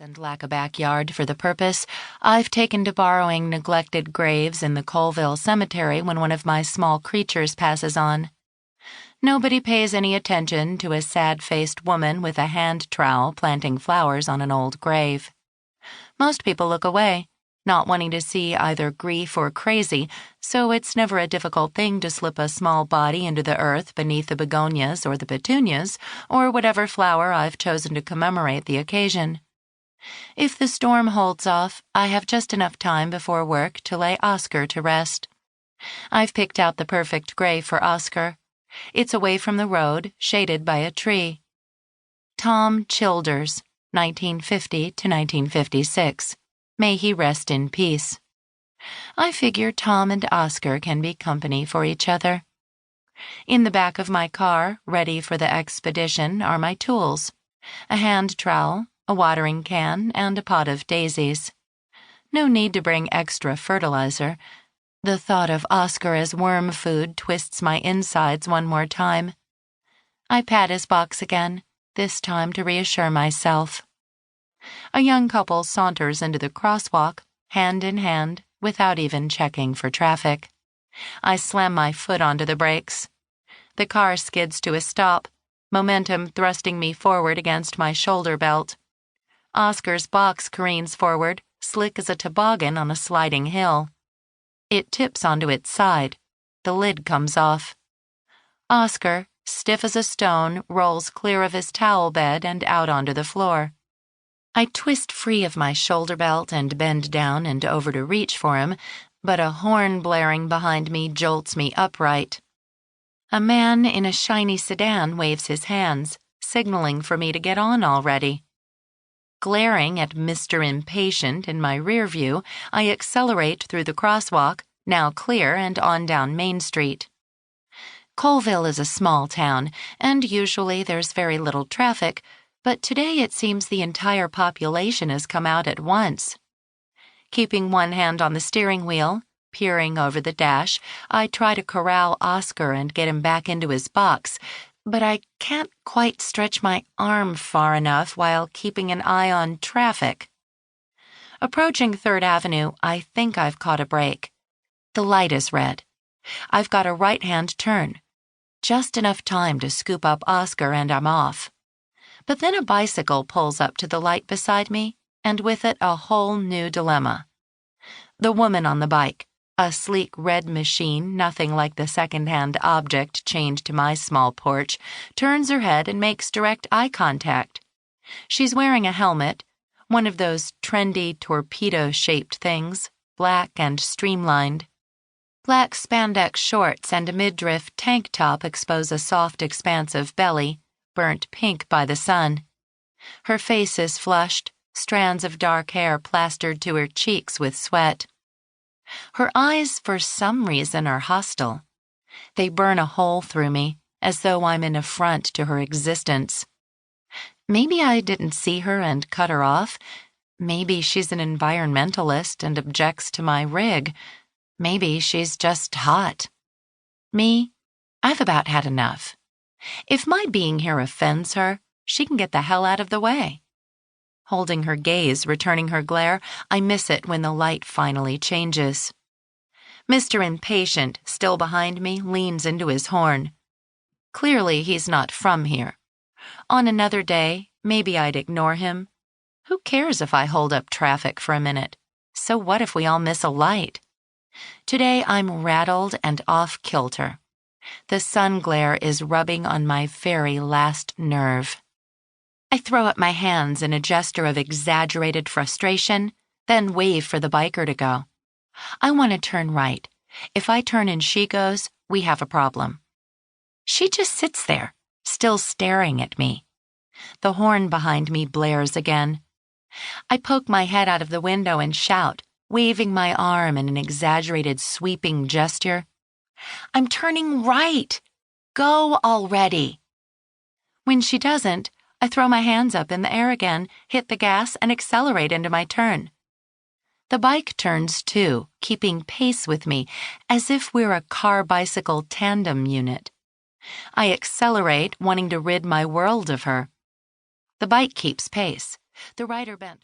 and lack a backyard for the purpose, I've taken to borrowing neglected graves in the Colville Cemetery when one of my small creatures passes on. Nobody pays any attention to a sad-faced woman with a hand trowel planting flowers on an old grave. Most people look away, not wanting to see either grief or crazy, so it's never a difficult thing to slip a small body into the earth beneath the begonias or the petunias, or whatever flower I've chosen to commemorate the occasion. If the storm holds off, I have just enough time before work to lay Oscar to rest. I've picked out the perfect grave for Oscar. It's away from the road, shaded by a tree. Tom Childers, 1950 to 1956. May he rest in peace. I figure Tom and Oscar can be company for each other. In the back of my car, ready for the expedition, are my tools: a hand trowel, a watering can, and a pot of daisies. No need to bring extra fertilizer. The thought of Oscar as worm food twists my insides one more time. I pat his box again, this time to reassure myself. A young couple saunters into the crosswalk, hand in hand, without even checking for traffic. I slam my foot onto the brakes. The car skids to a stop, momentum thrusting me forward against my shoulder belt. Oscar's box careens forward, slick as a toboggan on a sliding hill. It tips onto its side. The lid comes off. Oscar, stiff as a stone, rolls clear of his towel bed and out onto the floor. I twist free of my shoulder belt and bend down and over to reach for him, but a horn blaring behind me jolts me upright. A man in a shiny sedan waves his hands, signaling for me to get on already. Glaring at Mr. Impatient in my rear view, I accelerate through the crosswalk, now clear, and on down Main Street. Colville is a small town, and usually there's very little traffic, but today it seems the entire population has come out at once. Keeping one hand on the steering wheel, peering over the dash, I try to corral Oscar and get him back into his box, but I can't quite stretch my arm far enough while keeping an eye on traffic. Approaching 3rd Avenue, I think I've caught a break. The light is red. I've got a right-hand turn. Just enough time to scoop up Oscar and I'm off. But then a bicycle pulls up to the light beside me, and with it a whole new dilemma. The woman on the bike, a sleek red machine nothing like the second-hand object chained to my small porch, turns her head and makes direct eye contact. She's wearing a helmet, one of those trendy torpedo-shaped things, black and streamlined. Black spandex shorts and a midriff tank top expose a soft expanse of belly, burnt pink by the sun. Her face is flushed, strands of dark hair plastered to her cheeks with sweat. Her eyes, for some reason, are hostile. They burn a hole through me, as though I'm an affront to her existence. Maybe I didn't see her and cut her off. Maybe she's an environmentalist and objects to my rig. Maybe she's just hot. Me, I've about had enough. If my being here offends her, she can get the hell out of the way. Holding her gaze, returning her glare, I miss it when the light finally changes. Mr. Impatient, still behind me, leans into his horn. Clearly, he's not from here. On another day, maybe I'd ignore him. Who cares if I hold up traffic for a minute? So what if we all miss a light? Today, I'm rattled and off-kilter. The sun glare is rubbing on my very last nerve. I throw up my hands in a gesture of exaggerated frustration, then wave for the biker to go. I want to turn right. If I turn and she goes, we have a problem. She just sits there, still staring at me. The horn behind me blares again. I poke my head out of the window and shout, waving my arm in an exaggerated sweeping gesture. I'm turning right. Go already. When she doesn't, I throw my hands up in the air again, hit the gas, and accelerate into my turn. The bike turns too, keeping pace with me, as if we're a car-bicycle tandem unit. I accelerate, wanting to rid my world of her. The bike keeps pace. The rider bent